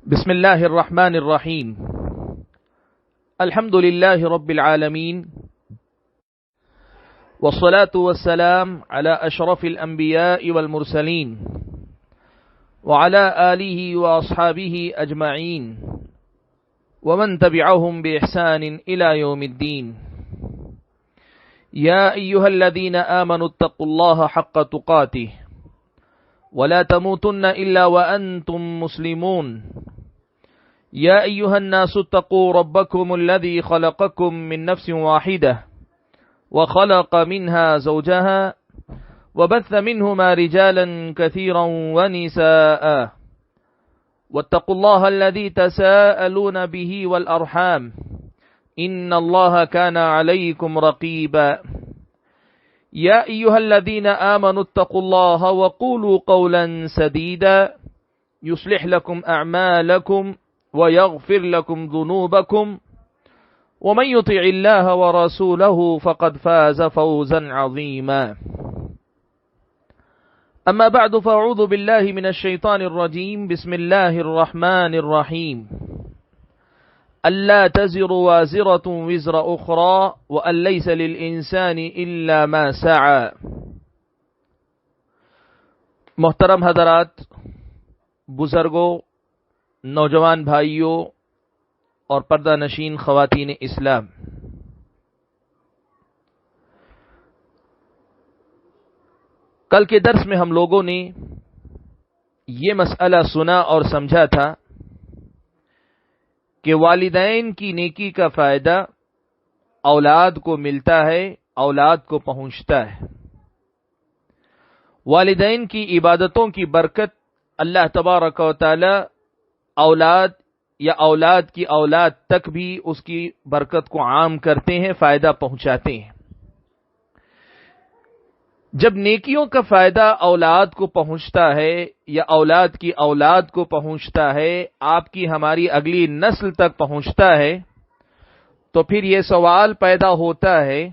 بسم الله الرحمن الرحيم. الحمد لله رب العالمين، والصلاة والسلام على أشرف الأنبياء والمرسلين وعلى آله وأصحابه أجمعين ومن تبعهم بإحسان إلى يوم الدين. يا أيها الذين آمنوا اتقوا الله حق تقاته ولا تموتن إلا وأنتم مسلمون. يا أيها الناس اتقوا ربكم الذي خلقكم من نفس واحدة وخلق منها زوجها وبث منهما رجالا كثيرا ونساء واتقوا الله الذي تساءلون به والأرحام إن الله كان عليكم رقيبا. يا أيها الذين آمنوا اتقوا الله وقولوا قولا سديدا يصلح لكم أعمالكم ويغفر لكم ذنوبكم ومن يطع الله ورسوله فقد فاز فوزا عظيما. أما بعد فأعوذ بالله من الشيطان الرجيم. بسم الله الرحمن الرحيم. ألا تزر وازرة وزر أخرى وأن ليس للإنسان إلا ما سعى. محترم حضرات، بزرگوں، نوجوان بھائیوں اور پردہ نشین خواتین اسلام، کل کے درس میں ہم لوگوں نے یہ مسئلہ سنا اور سمجھا تھا کہ والدین کی نیکی کا فائدہ اولاد کو ملتا ہے، اولاد کو پہنچتا ہے۔ والدین کی عبادتوں کی برکت اللہ تبارک و تعالی اولاد یا اولاد کی اولاد تک بھی اس کی برکت کو عام کرتے ہیں، فائدہ پہنچاتے ہیں۔ جب نیکیوں کا فائدہ اولاد کو پہنچتا ہے یا اولاد کی اولاد کو پہنچتا ہے، آپ کی ہماری اگلی نسل تک پہنچتا ہے، تو پھر یہ سوال پیدا ہوتا ہے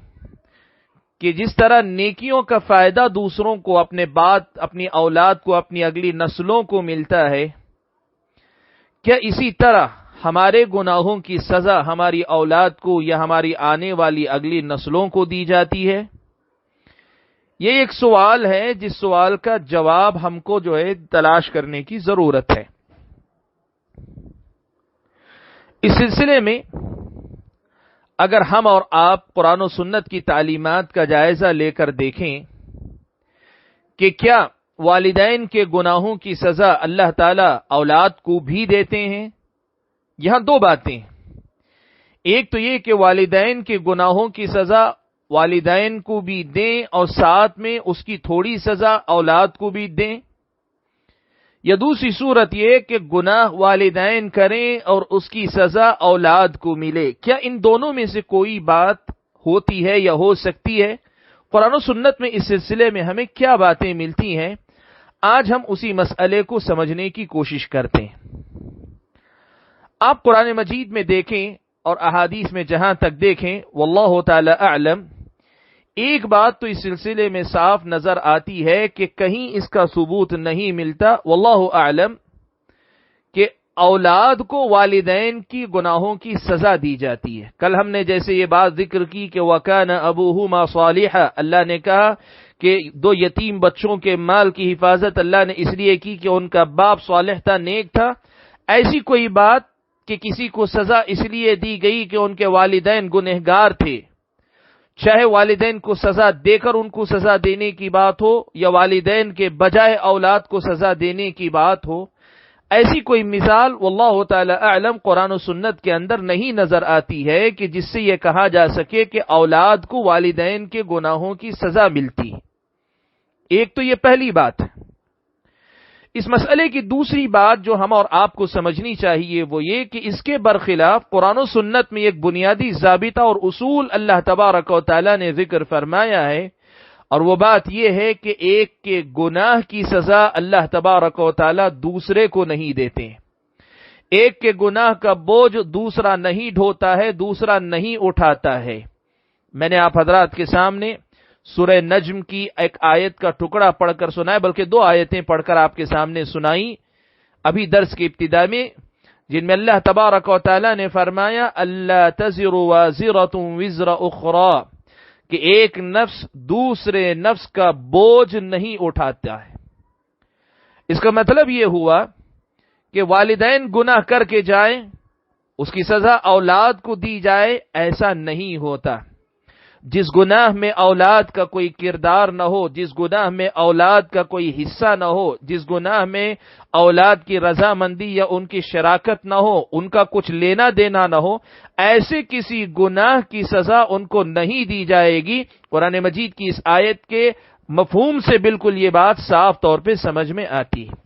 کہ جس طرح نیکیوں کا فائدہ دوسروں کو، اپنی اولاد کو، اپنی اگلی نسلوں کو ملتا ہے، کیا اسی طرح ہمارے گناہوں کی سزا ہماری اولاد کو یا ہماری آنے والی اگلی نسلوں کو دی جاتی ہے؟ یہ ایک سوال ہے جس سوال کا جواب ہم کو تلاش کرنے کی ضرورت ہے۔ اس سلسلے میں اگر ہم اور آپ قرآن و سنت کی تعلیمات کا جائزہ لے کر دیکھیں کہ کیا والدین کے گناہوں کی سزا اللہ تعالی اولاد کو بھی دیتے ہیں؟ یہاں دو باتیں ہیں۔ ایک تو یہ کہ والدین کے گناہوں کی سزا والدین کو بھی دیں اور ساتھ میں اس کی تھوڑی سزا اولاد کو بھی دیں، یا دوسری صورت یہ کہ گناہ والدین کریں اور اس کی سزا اولاد کو ملے۔ کیا ان دونوں میں سے کوئی بات ہوتی ہے یا ہو سکتی ہے؟ قرآن و سنت میں اس سلسلے میں ہمیں کیا باتیں ملتی ہیں؟ آج ہم اسی مسئلے کو سمجھنے کی کوشش کرتے ہیں۔ آپ قرآن مجید میں دیکھیں اور احادیث میں جہاں تک دیکھیں، واللہ تعالی اعلم، ایک بات تو اس سلسلے میں صاف نظر آتی ہے کہ کہیں اس کا ثبوت نہیں ملتا، واللہ اعلم، کہ اولاد کو والدین کی گناہوں کی سزا دی جاتی ہے۔ کل ہم نے جیسے یہ بات ذکر کی کہ وَكَانَ أَبُوهُمَا صَالِحًا، اللہ نے کہا کہ دو یتیم بچوں کے مال کی حفاظت اللہ نے اس لیے کی کہ ان کا باپ صالح تھا، نیک تھا۔ ایسی کوئی بات کہ کسی کو سزا اس لیے دی گئی کہ ان کے والدین گنہگار تھے، چاہے والدین کو سزا دے کر ان کو سزا دینے کی بات ہو یا والدین کے بجائے اولاد کو سزا دینے کی بات ہو، ایسی کوئی مثال واللہ تعالی اعلم قرآن و سنت کے اندر نہیں نظر آتی ہے کہ جس سے یہ کہا جا سکے کہ اولاد کو والدین کے گناہوں کی سزا ملتی۔ ایک تو یہ پہلی بات ہے۔ اس مسئلے کی دوسری بات جو ہم اور آپ کو سمجھنی چاہیے وہ یہ کہ اس کے برخلاف قرآن و سنت میں ایک بنیادی ضابطہ اور اصول اللہ تبارک و تعالی نے ذکر فرمایا ہے، اور وہ بات یہ ہے کہ ایک کے گناہ کی سزا اللہ تبارک و تعالی دوسرے کو نہیں دیتے۔ ایک کے گناہ کا بوجھ دوسرا نہیں ڈھوتا ہے، دوسرا نہیں اٹھاتا ہے۔ میں نے آپ حضرات کے سامنے سورہ نجم کی ایک آیت کا ٹکڑا پڑھ کر سنایا، بلکہ دو آیتیں پڑھ کر آپ کے سامنے سنائی ابھی درس کی ابتدا میں، جن میں اللہ تبارک و تعالی نے فرمایا اللہ تزر وازرۃ وزر اخری، کہ ایک نفس دوسرے نفس کا بوجھ نہیں اٹھاتا ہے۔ اس کا مطلب یہ ہوا کہ والدین گناہ کر کے جائیں، اس کی سزا اولاد کو دی جائے، ایسا نہیں ہوتا۔ جس گناہ میں اولاد کا کوئی کردار نہ ہو، جس گناہ میں اولاد کا کوئی حصہ نہ ہو، جس گناہ میں اولاد کی رضامندی یا ان کی شراکت نہ ہو، ان کا کچھ لینا دینا نہ ہو، ایسے کسی گناہ کی سزا ان کو نہیں دی جائے گی۔ قرآن مجید کی اس آیت کے مفہوم سے بالکل یہ بات صاف طور پہ سمجھ میں آتی ہے۔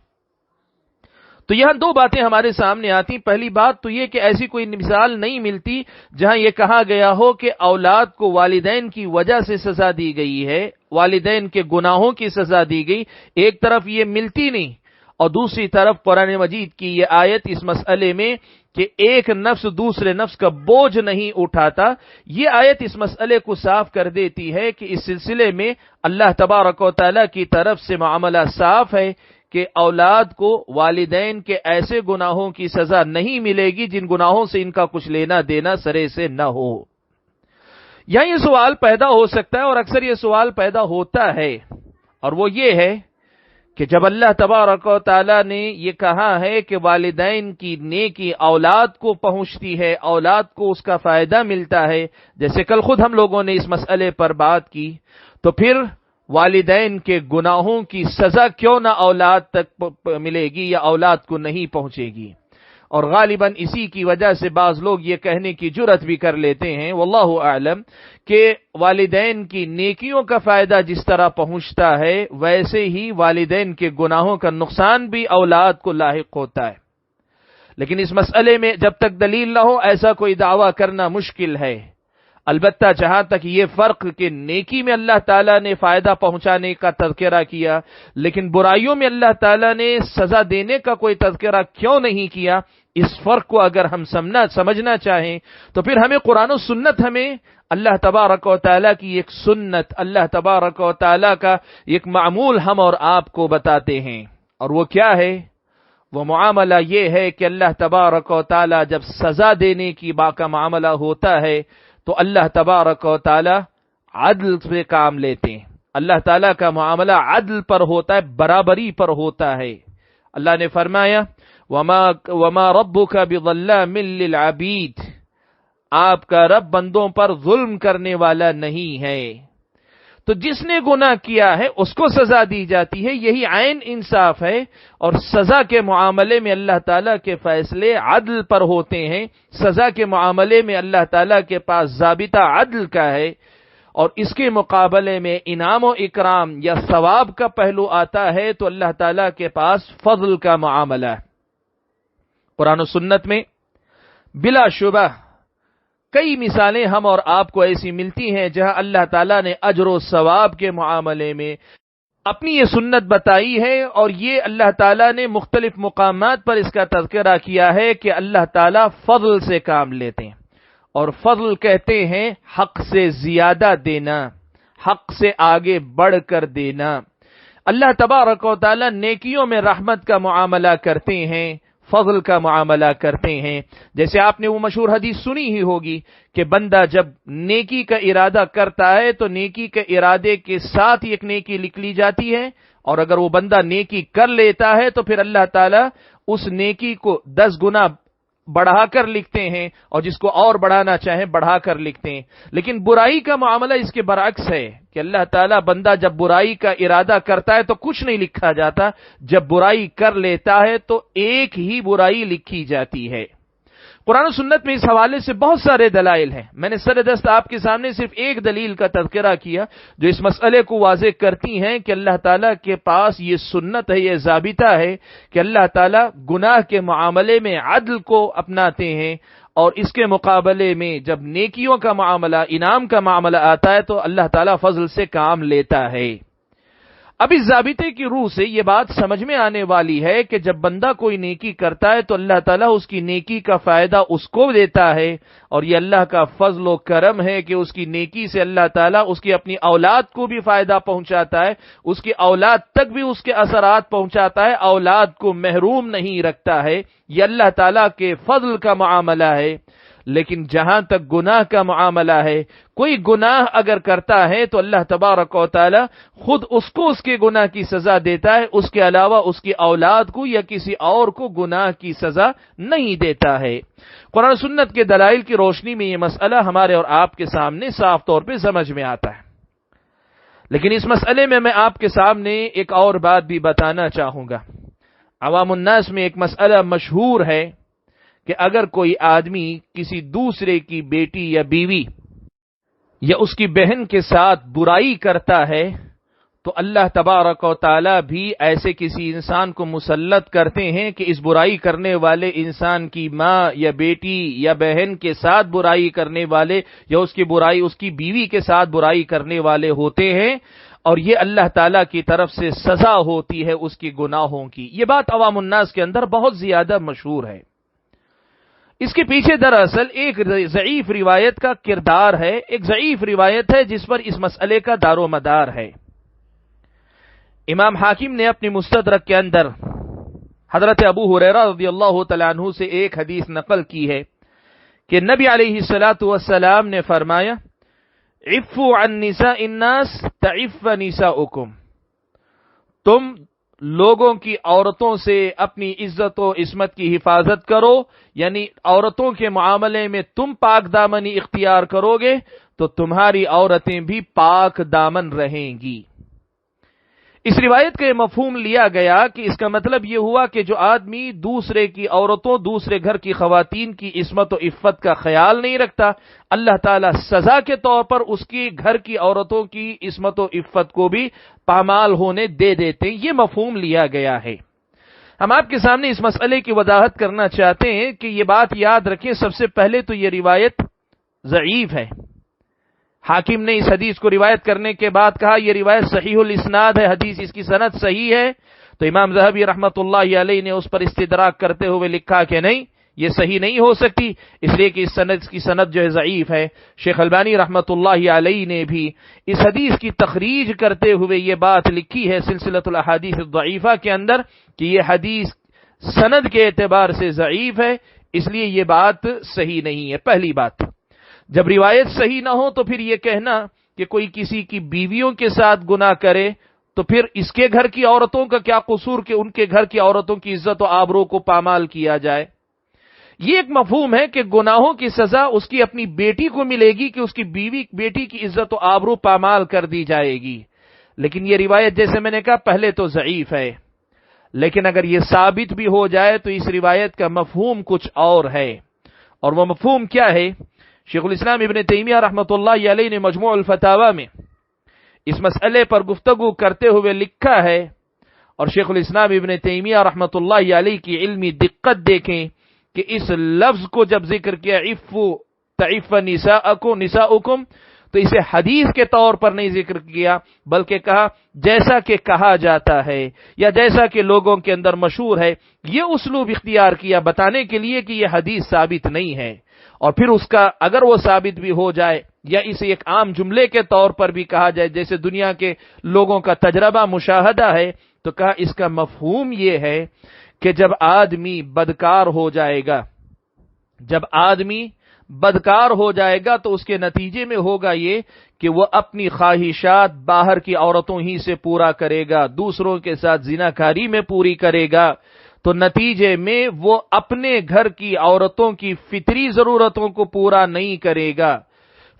تو یہاں دو باتیں ہمارے سامنے آتی۔ پہلی بات تو یہ کہ ایسی کوئی مثال نہیں ملتی جہاں یہ کہا گیا ہو کہ اولاد کو والدین کی وجہ سے سزا دی گئی ہے، والدین کے گناہوں کی سزا دی گئی، ایک طرف یہ ملتی نہیں، اور دوسری طرف قرآن مجید کی یہ آیت اس مسئلے میں کہ ایک نفس دوسرے نفس کا بوجھ نہیں اٹھاتا، یہ آیت اس مسئلے کو صاف کر دیتی ہے کہ اس سلسلے میں اللہ تبارک و تعالی کی طرف سے معاملہ صاف ہے کہ اولاد کو والدین کے ایسے گناہوں کی سزا نہیں ملے گی جن گناہوں سے ان کا کچھ لینا دینا سرے سے نہ ہو۔ یہاں یہ سوال پیدا ہو سکتا ہے، اور اکثر یہ سوال پیدا ہوتا ہے، اور وہ یہ ہے کہ جب اللہ تبارک و تعالی نے یہ کہا ہے کہ والدین کی نیکی اولاد کو پہنچتی ہے، اولاد کو اس کا فائدہ ملتا ہے، جیسے کل خود ہم لوگوں نے اس مسئلے پر بات کی، تو پھر والدین کے گناہوں کی سزا کیوں نہ اولاد تک ملے گی یا اولاد کو نہیں پہنچے گی؟ اور غالباً اسی کی وجہ سے بعض لوگ یہ کہنے کی جرات بھی کر لیتے ہیں، واللہ اعلم، کہ والدین کی نیکیوں کا فائدہ جس طرح پہنچتا ہے ویسے ہی والدین کے گناہوں کا نقصان بھی اولاد کو لاحق ہوتا ہے۔ لیکن اس مسئلے میں جب تک دلیل نہ ہو ایسا کوئی دعویٰ کرنا مشکل ہے۔ البتہ جہاں تک یہ فرق کہ نیکی میں اللہ تعالیٰ نے فائدہ پہنچانے کا تذکرہ کیا لیکن برائیوں میں اللہ تعالیٰ نے سزا دینے کا کوئی تذکرہ کیوں نہیں کیا، اس فرق کو اگر ہم سمجھنا چاہیں تو پھر ہمیں قرآن و سنت، ہمیں اللہ تبارک و تعالیٰ کی ایک سنت، اللہ تبارک و تعالیٰ کا ایک معمول ہم اور آپ کو بتاتے ہیں، اور وہ کیا ہے؟ وہ معاملہ یہ ہے کہ اللہ تبارک و تعالیٰ جب سزا دینے کی کا معاملہ ہوتا ہے تو اللہ تبارک و تعالی عدل سے کام لیتے ہیں۔ اللہ تعالیٰ کا معاملہ عدل پر ہوتا ہے، برابری پر ہوتا ہے۔ اللہ نے فرمایا وما ربک بظلام للعبید، آپ کا رب بندوں پر ظلم کرنے والا نہیں ہے۔ تو جس نے گناہ کیا ہے اس کو سزا دی جاتی ہے، یہی عین انصاف ہے، اور سزا کے معاملے میں اللہ تعالیٰ کے فیصلے عدل پر ہوتے ہیں، سزا کے معاملے میں اللہ تعالیٰ کے پاس ضابطہ عدل کا ہے، اور اس کے مقابلے میں انعام و اکرام یا ثواب کا پہلو آتا ہے تو اللہ تعالیٰ کے پاس فضل کا معاملہ ہے۔ قرآن و سنت میں بلا شبہ کئی مثالیں ہم اور آپ کو ایسی ملتی ہیں جہاں اللہ تعالیٰ نے اجر و ثواب کے معاملے میں اپنی یہ سنت بتائی ہے، اور یہ اللہ تعالیٰ نے مختلف مقامات پر اس کا تذکرہ کیا ہے کہ اللہ تعالیٰ فضل سے کام لیتے ہیں، اور فضل کہتے ہیں حق سے زیادہ دینا، حق سے آگے بڑھ کر دینا۔ اللہ تبارک و تعالیٰ نیکیوں میں رحمت کا معاملہ کرتے ہیں، فضل کا معاملہ کرتے ہیں۔ جیسے آپ نے وہ مشہور حدیث سنی ہی ہوگی کہ بندہ جب نیکی کا ارادہ کرتا ہے تو نیکی کے ارادے کے ساتھ ایک نیکی لکھ لی جاتی ہے، اور اگر وہ بندہ نیکی کر لیتا ہے تو پھر اللہ تعالیٰ اس نیکی کو 10 گنا بڑھا کر لکھتے ہیں، اور جس کو اور بڑھانا چاہیں بڑھا کر لکھتے ہیں۔ لیکن برائی کا معاملہ اس کے برعکس ہے کہ اللہ تعالیٰ بندہ جب برائی کا ارادہ کرتا ہے تو کچھ نہیں لکھا جاتا، جب برائی کر لیتا ہے تو ایک ہی برائی لکھی جاتی ہے۔ قرآن و سنت میں اس حوالے سے بہت سارے دلائل ہیں، میں نے سردست آپ کے سامنے صرف ایک دلیل کا تذکرہ کیا جو اس مسئلے کو واضح کرتی ہیں کہ اللہ تعالیٰ کے پاس یہ سنت ہے، یہ ضابطہ ہے کہ اللہ تعالیٰ گناہ کے معاملے میں عدل کو اپناتے ہیں، اور اس کے مقابلے میں جب نیکیوں کا معاملہ، انعام کا معاملہ آتا ہے تو اللہ تعالیٰ فضل سے کام لیتا ہے۔ اب اس ضابطے کی روح سے یہ بات سمجھ میں آنے والی ہے کہ جب بندہ کوئی نیکی کرتا ہے تو اللہ تعالیٰ اس کی نیکی کا فائدہ اس کو دیتا ہے، اور یہ اللہ کا فضل و کرم ہے کہ اس کی نیکی سے اللہ تعالیٰ اس کی اپنی اولاد کو بھی فائدہ پہنچاتا ہے، اس کی اولاد تک بھی اس کے اثرات پہنچاتا ہے، اولاد کو محروم نہیں رکھتا ہے۔ یہ اللہ تعالیٰ کے فضل کا معاملہ ہے۔ لیکن جہاں تک گناہ کا معاملہ ہے، کوئی گناہ اگر کرتا ہے تو اللہ تبارک و تعالی خود اس کو اس کے گناہ کی سزا دیتا ہے، اس کے علاوہ اس کی اولاد کو یا کسی اور کو گناہ کی سزا نہیں دیتا ہے۔ قرآن سنت کے دلائل کی روشنی میں یہ مسئلہ ہمارے اور آپ کے سامنے صاف طور پہ سمجھ میں آتا ہے۔ لیکن اس مسئلے میں آپ کے سامنے ایک اور بات بھی بتانا چاہوں گا۔ عوام الناس میں ایک مسئلہ مشہور ہے کہ اگر کوئی آدمی کسی دوسرے کی بیٹی یا بیوی یا اس کی بہن کے ساتھ برائی کرتا ہے تو اللہ تبارک و تعالی بھی ایسے کسی انسان کو مسلط کرتے ہیں کہ اس برائی کرنے والے انسان کی ماں یا بیٹی یا بہن کے ساتھ برائی کرنے والے یا اس کی بیوی کے ساتھ برائی کرنے والے ہوتے ہیں، اور یہ اللہ تعالیٰ کی طرف سے سزا ہوتی ہے اس کی گناہوں کی۔ یہ بات عوام الناس کے اندر بہت زیادہ مشہور ہے۔ اس کے پیچھے دراصل ایک ضعیف روایت کا کردار ہے، ایک ضعیف روایت ہے جس پر اس مسئلے کا دار و مدار ہے۔ امام حاکم نے اپنی مستدرک کے اندر حضرت ابو ہریرہ رضی اللہ تعالیٰ عنہ سے ایک حدیث نقل کی ہے کہ نبی علیہ الصلوۃ والسلام نے فرمایا، عفوا عن نساء الناس تعف نساؤکم، تم لوگوں کی عورتوں سے اپنی عزت و عصمت کی حفاظت کرو، یعنی عورتوں کے معاملے میں تم پاک دامنی اختیار کرو گے تو تمہاری عورتیں بھی پاک دامن رہیں گی۔ اس روایت کا یہ مفہوم لیا گیا کہ اس کا مطلب یہ ہوا کہ جو آدمی دوسرے کی عورتوں، دوسرے گھر کی خواتین کی عصمت و عفت کا خیال نہیں رکھتا، اللہ تعالیٰ سزا کے طور پر اس کی گھر کی عورتوں کی عصمت و عفت کو بھی پامال ہونے دے دیتے ہیں۔ یہ مفہوم لیا گیا ہے۔ ہم آپ کے سامنے اس مسئلے کی وضاحت کرنا چاہتے ہیں کہ یہ بات یاد رکھیں، سب سے پہلے تو یہ روایت ضعیف ہے۔ حاکم نے اس حدیث کو روایت کرنے کے بعد کہا یہ روایت صحیح الاسناد ہے، حدیث اس کی سند صحیح ہے، تو امام ذہبی رحمۃ اللہ علیہ نے اس پر استدراک کرتے ہوئے لکھا کہ نہیں، یہ صحیح نہیں ہو سکتی، اس لیے کہ اس کی سند جو ہے ضعیف ہے۔ شیخ البانی رحمۃ اللہ علیہ نے بھی اس حدیث کی تخریج کرتے ہوئے یہ بات لکھی ہے سلسلۃ الاحادیث الضعیفہ کے اندر کہ یہ حدیث سند کے اعتبار سے ضعیف ہے، اس لیے یہ بات صحیح نہیں ہے۔ پہلی بات، جب روایت صحیح نہ ہو تو پھر یہ کہنا کہ کوئی کسی کی بیویوں کے ساتھ گناہ کرے تو پھر اس کے گھر کی عورتوں کا کیا قصور کہ ان کے گھر کی عورتوں کی عزت و آبرو کو پامال کیا جائے۔ یہ ایک مفہوم ہے کہ گناہوں کی سزا اس کی اپنی بیٹی کو ملے گی کہ اس کی بیٹی کی عزت و آبرو پامال کر دی جائے گی، لیکن یہ روایت جیسے میں نے کہا پہلے تو ضعیف ہے، لیکن اگر یہ ثابت بھی ہو جائے تو اس روایت کا مفہوم کچھ اور ہے، اور وہ مفہوم کیا ہے؟ شیخ الاسلام ابن تیمیہ رحمۃ اللہ علیہ نے مجموع الفتاوی میں اس مسئلے پر گفتگو کرتے ہوئے لکھا ہے، اور شیخ الاسلام ابن تیمیہ رحمۃ اللہ علیہ کی علمی دقت دیکھیں کہ اس لفظ کو جب ذکر کیا عفو تعف نساؤکم تو اسے حدیث کے طور پر نہیں ذکر کیا، بلکہ کہا جیسا کہ کہا جاتا ہے یا جیسا کہ لوگوں کے اندر مشہور ہے، یہ اسلوب اختیار کیا بتانے کے لیے کہ یہ حدیث ثابت نہیں ہے، اور پھر اس کا اگر وہ ثابت بھی ہو جائے یا اسے ایک عام جملے کے طور پر بھی کہا جائے جیسے دنیا کے لوگوں کا تجربہ مشاہدہ ہے، تو کہا اس کا مفہوم یہ ہے کہ جب آدمی بدکار ہو جائے گا، جب آدمی بدکار ہو جائے گا تو اس کے نتیجے میں ہوگا یہ کہ وہ اپنی خواہشات باہر کی عورتوں ہی سے پورا کرے گا، دوسروں کے ساتھ زناکاری میں پوری کرے گا، تو نتیجے میں وہ اپنے گھر کی عورتوں کی فطری ضرورتوں کو پورا نہیں کرے گا۔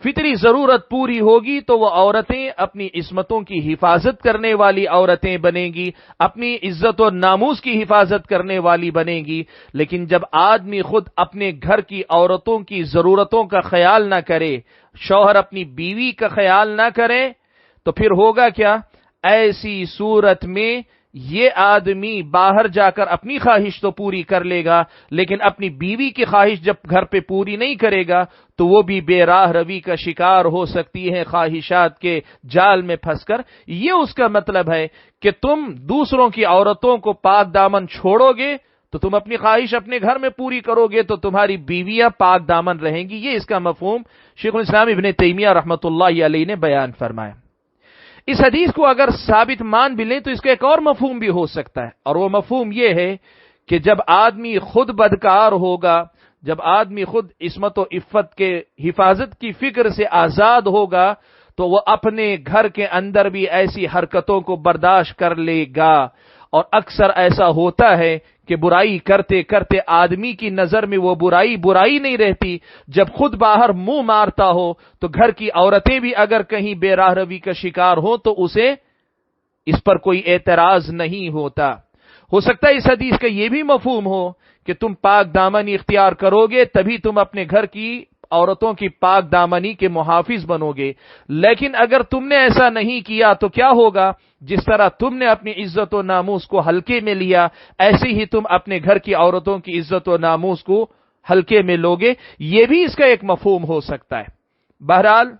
فطری ضرورت پوری ہوگی تو وہ عورتیں اپنی عصمتوں کی حفاظت کرنے والی عورتیں بنیں گی، اپنی عزت و ناموس کی حفاظت کرنے والی بنیں گی۔ لیکن جب آدمی خود اپنے گھر کی عورتوں کی ضرورتوں کا خیال نہ کرے، شوہر اپنی بیوی کا خیال نہ کرے، تو پھر ہوگا کیا؟ ایسی صورت میں یہ آدمی باہر جا کر اپنی خواہش تو پوری کر لے گا، لیکن اپنی بیوی کی خواہش جب گھر پہ پوری نہیں کرے گا تو وہ بھی بے راہ روی کا شکار ہو سکتی ہے، خواہشات کے جال میں پھنس کر۔ یہ اس کا مطلب ہے کہ تم دوسروں کی عورتوں کو پاک دامن چھوڑو گے تو تم اپنی خواہش اپنے گھر میں پوری کرو گے تو تمہاری بیویاں پاک دامن رہیں گی۔ یہ اس کا مفہوم شیخ الاسلام ابن تیمیہ رحمۃ اللہ علیہ نے بیان فرمایا۔ اس حدیث کو اگر ثابت مان بھی لیں تو اس کا ایک اور مفہوم بھی ہو سکتا ہے، اور وہ مفہوم یہ ہے کہ جب آدمی خود بدکار ہوگا، جب آدمی خود عصمت و عفت کے حفاظت کی فکر سے آزاد ہوگا تو وہ اپنے گھر کے اندر بھی ایسی حرکتوں کو برداشت کر لے گا۔ اور اکثر ایسا ہوتا ہے کہ برائی کرتے کرتے آدمی کی نظر میں وہ برائی نہیں رہتی، جب خود باہر منہ مارتا ہو تو گھر کی عورتیں بھی اگر کہیں بے راہ روی کا شکار ہو تو اسے اس پر کوئی اعتراض نہیں ہوتا۔ ہو سکتا ہے اس حدیث کا یہ بھی مفہوم ہو کہ تم پاک دامنی اختیار کرو گے تبھی تم اپنے گھر کی عورتوں کی پاک دامنی کے محافظ بنو گے، لیکن اگر تم نے ایسا نہیں کیا تو کیا ہوگا؟ جس طرح تم نے اپنی عزت و ناموس کو ہلکے میں لیا، ایسے ہی تم اپنے گھر کی عورتوں کی عزت و ناموس کو ہلکے میں لوگے۔ یہ بھی اس کا ایک مفہوم ہو سکتا ہے۔ بہرحال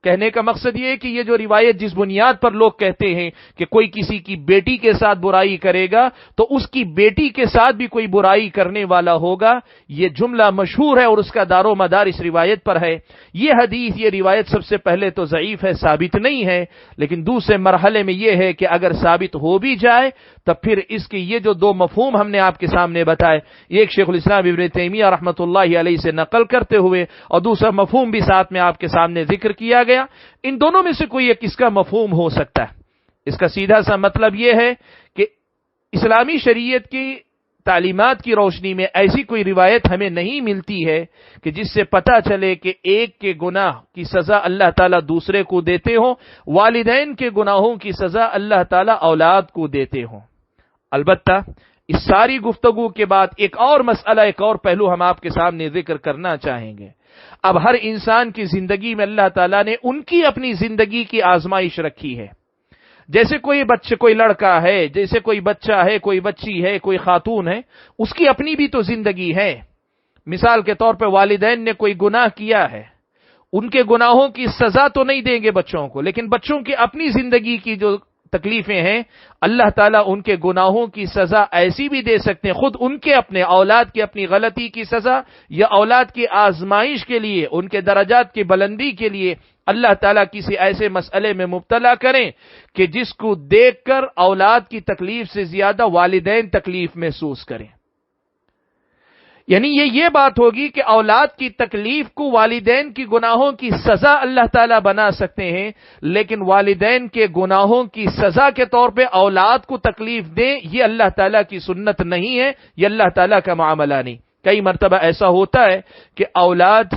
کہنے کا مقصد یہ ہے کہ یہ جو روایت جس بنیاد پر لوگ کہتے ہیں کہ کوئی کسی کی بیٹی کے ساتھ برائی کرے گا تو اس کی بیٹی کے ساتھ بھی کوئی برائی کرنے والا ہوگا، یہ جملہ مشہور ہے اور اس کا دار و مدار اس روایت پر ہے۔ یہ حدیث، یہ روایت سب سے پہلے تو ضعیف ہے، ثابت نہیں ہے، لیکن دوسرے مرحلے میں یہ ہے کہ اگر ثابت ہو بھی جائے تو پھر اس کے یہ جو دو مفہوم ہم نے آپ کے سامنے بتائے، ایک شیخ الاسلام ابن تیمیہ رحمۃ اللہ علیہ سے نقل کرتے ہوئے اور دوسرا مفہوم بھی ساتھ میں آپ کے سامنے ذکر کیا گیا، ان دونوں میں سے کوئی ایک اس کا مفہوم ہو سکتا ہے۔ اس کا سیدھا سا مطلب یہ ہے کہ اسلامی شریعت کی تعلیمات کی روشنی میں ایسی کوئی روایت ہمیں نہیں ملتی ہے کہ جس سے پتہ چلے کہ ایک کے گناہ کی سزا اللہ تعالیٰ دوسرے کو دیتے ہوں، والدین کے گناہوں کی سزا اللہ تعالیٰ اولاد کو دیتے ہوں۔ البتہ اس ساری گفتگو کے بعد ایک اور مسئلہ، ایک اور پہلو ہم آپ کے سامنے ذکر کرنا چاہیں گے۔ اب ہر انسان کی زندگی میں اللہ تعالیٰ نے ان کی اپنی زندگی کی آزمائش رکھی ہے۔ جیسے کوئی لڑکا ہے، جیسے کوئی بچہ ہے، کوئی بچی ہے، کوئی خاتون ہے، اس کی اپنی بھی تو زندگی ہے۔ مثال کے طور پہ والدین نے کوئی گناہ کیا ہے، ان کے گناہوں کی سزا تو نہیں دیں گے بچوں کو، لیکن بچوں کی اپنی زندگی کی جو تکلیفیں ہیں اللہ تعالیٰ ان کے گناہوں کی سزا ایسی بھی دے سکتے ہیں، خود ان کے اپنے اولاد کی اپنی غلطی کی سزا، یا اولاد کی آزمائش کے لیے، ان کے درجات کی بلندی کے لیے اللہ تعالیٰ کسی ایسے مسئلے میں مبتلا کریں کہ جس کو دیکھ کر اولاد کی تکلیف سے زیادہ والدین تکلیف محسوس کریں۔ یعنی یہ بات ہوگی کہ اولاد کی تکلیف کو والدین کی گناہوں کی سزا اللہ تعالیٰ بنا سکتے ہیں، لیکن والدین کے گناہوں کی سزا کے طور پہ اولاد کو تکلیف دیں، یہ اللہ تعالیٰ کی سنت نہیں ہے، یہ اللہ تعالیٰ کا معاملہ نہیں۔ کئی مرتبہ ایسا ہوتا ہے کہ اولاد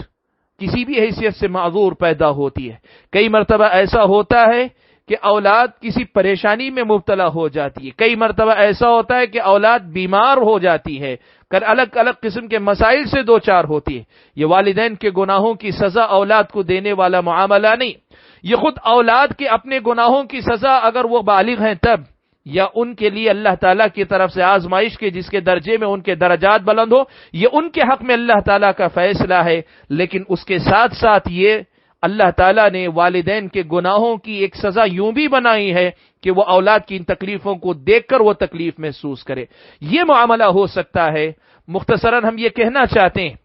کسی بھی حیثیت سے معذور پیدا ہوتی ہے، کئی مرتبہ ایسا ہوتا ہے کہ اولاد کسی پریشانی میں مبتلا ہو جاتی ہے، کئی مرتبہ ایسا ہوتا ہے کہ اولاد بیمار ہو جاتی ہے، الگ الگ قسم کے مسائل سے دوچار ہوتی ہے۔ یہ والدین کے گناہوں کی سزا اولاد کو دینے والا معاملہ نہیں، یہ خود اولاد کے اپنے گناہوں کی سزا اگر وہ بالغ ہیں تب، یا ان کے لیے اللہ تعالیٰ کی طرف سے آزمائش کے جس کے درجے میں ان کے درجات بلند ہو، یہ ان کے حق میں اللہ تعالیٰ کا فیصلہ ہے، لیکن اس کے ساتھ ساتھ یہ اللہ تعالیٰ نے والدین کے گناہوں کی ایک سزا یوں بھی بنائی ہے کہ وہ اولاد کی ان تکلیفوں کو دیکھ کر وہ تکلیف محسوس کرے۔ یہ معاملہ ہو سکتا ہے۔ مختصراً ہم یہ کہنا چاہتے ہیں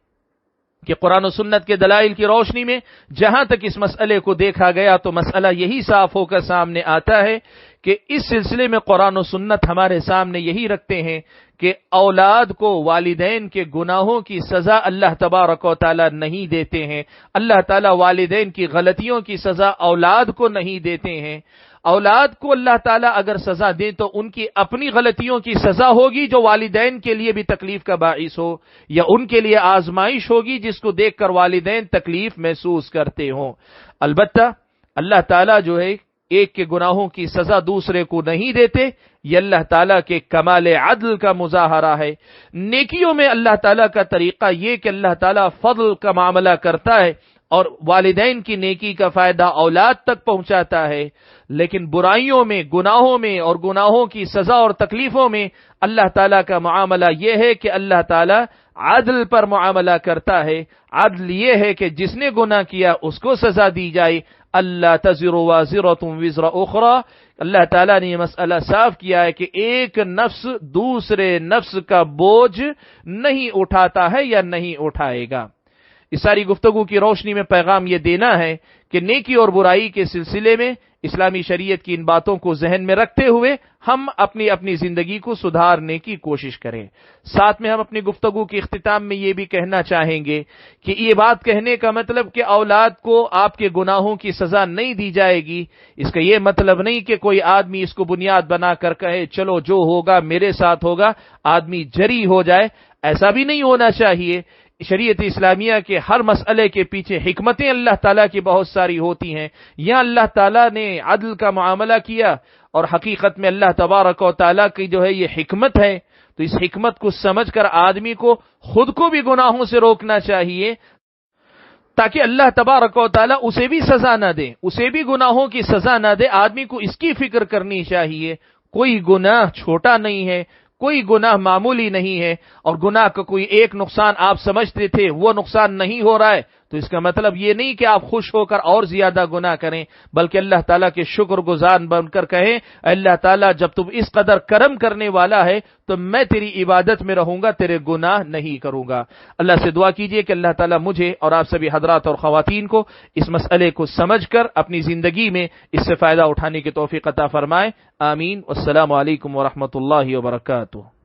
کہ قرآن و سنت کے دلائل کی روشنی میں جہاں تک اس مسئلے کو دیکھا گیا تو مسئلہ یہی صاف ہو کر سامنے آتا ہے کہ اس سلسلے میں قرآن و سنت ہمارے سامنے یہی رکھتے ہیں کہ اولاد کو والدین کے گناہوں کی سزا اللہ تبارک و تعالی نہیں دیتے ہیں، اللہ تعالی والدین کی غلطیوں کی سزا اولاد کو نہیں دیتے ہیں۔ اولاد کو اللہ تعالیٰ اگر سزا دیں تو ان کی اپنی غلطیوں کی سزا ہوگی جو والدین کے لیے بھی تکلیف کا باعث ہو، یا ان کے لیے آزمائش ہوگی جس کو دیکھ کر والدین تکلیف محسوس کرتے ہوں۔ البتہ اللہ تعالیٰ جو ہے ایک کے گناہوں کی سزا دوسرے کو نہیں دیتے، یہ اللہ تعالیٰ کے کمال عدل کا مظاہرہ ہے۔ نیکیوں میں اللہ تعالیٰ کا طریقہ یہ کہ اللہ تعالیٰ فضل کا معاملہ کرتا ہے، اور والدین کی نیکی کا فائدہ اولاد تک پہنچاتا ہے، لیکن برائیوں میں، گناہوں میں اور گناہوں کی سزا اور تکلیفوں میں اللہ تعالیٰ کا معاملہ یہ ہے کہ اللہ تعالیٰ عدل پر معاملہ کرتا ہے۔ عدل یہ ہے کہ جس نے گناہ کیا اس کو سزا دی جائے۔ اللہ تزر وازرۃ وزر اخری، اللہ تعالیٰ نے یہ مسئلہ صاف کیا ہے کہ ایک نفس دوسرے نفس کا بوجھ نہیں اٹھاتا ہے یا نہیں اٹھائے گا۔ اس ساری گفتگو کی روشنی میں پیغام یہ دینا ہے کہ نیکی اور برائی کے سلسلے میں اسلامی شریعت کی ان باتوں کو ذہن میں رکھتے ہوئے ہم اپنی زندگی کو سدھارنے کی کوشش کریں۔ ساتھ میں ہم اپنی گفتگو کے اختتام میں یہ بھی کہنا چاہیں گے کہ یہ بات کہنے کا مطلب کہ اولاد کو آپ کے گناہوں کی سزا نہیں دی جائے گی، اس کا یہ مطلب نہیں کہ کوئی آدمی اس کو بنیاد بنا کر کہے چلو جو ہوگا میرے ساتھ ہوگا، آدمی جری ہو جائے۔ ایسا بھی نہیں ہونا چاہیے۔ شریعت اسلامیہ کے ہر مسئلے کے پیچھے حکمتیں اللہ تعالیٰ کی بہت ساری ہوتی ہیں۔ یہاں اللہ تعالیٰ نے عدل کا معاملہ کیا اور حقیقت میں اللہ تبارک و تعالیٰ کی جو ہے یہ حکمت ہے، تو اس حکمت کو سمجھ کر آدمی کو خود کو بھی گناہوں سے روکنا چاہیے تاکہ اللہ تبارک و تعالیٰ اسے بھی سزا نہ دے، اسے بھی گناہوں کی سزا نہ دے۔ آدمی کو اس کی فکر کرنی چاہیے۔ کوئی گناہ چھوٹا نہیں ہے، کوئی گناہ معمولی نہیں ہے، اور گناہ کا کوئی ایک نقصان آپ سمجھتے تھے وہ نقصان نہیں ہو رہا ہے تو اس کا مطلب یہ نہیں کہ آپ خوش ہو کر اور زیادہ گناہ کریں، بلکہ اللہ تعالیٰ کے شکر گزار بن کر کہیں اللہ تعالیٰ جب تم اس قدر کرم کرنے والا ہے تو میں تیری عبادت میں رہوں گا، تیرے گناہ نہیں کروں گا۔ اللہ سے دعا کیجئے کہ اللہ تعالیٰ مجھے اور آپ سبھی حضرات اور خواتین کو اس مسئلے کو سمجھ کر اپنی زندگی میں اس سے فائدہ اٹھانے کی توفیق عطا فرمائے۔ آمین۔ والسلام علیکم ورحمۃ اللہ وبرکاتہ۔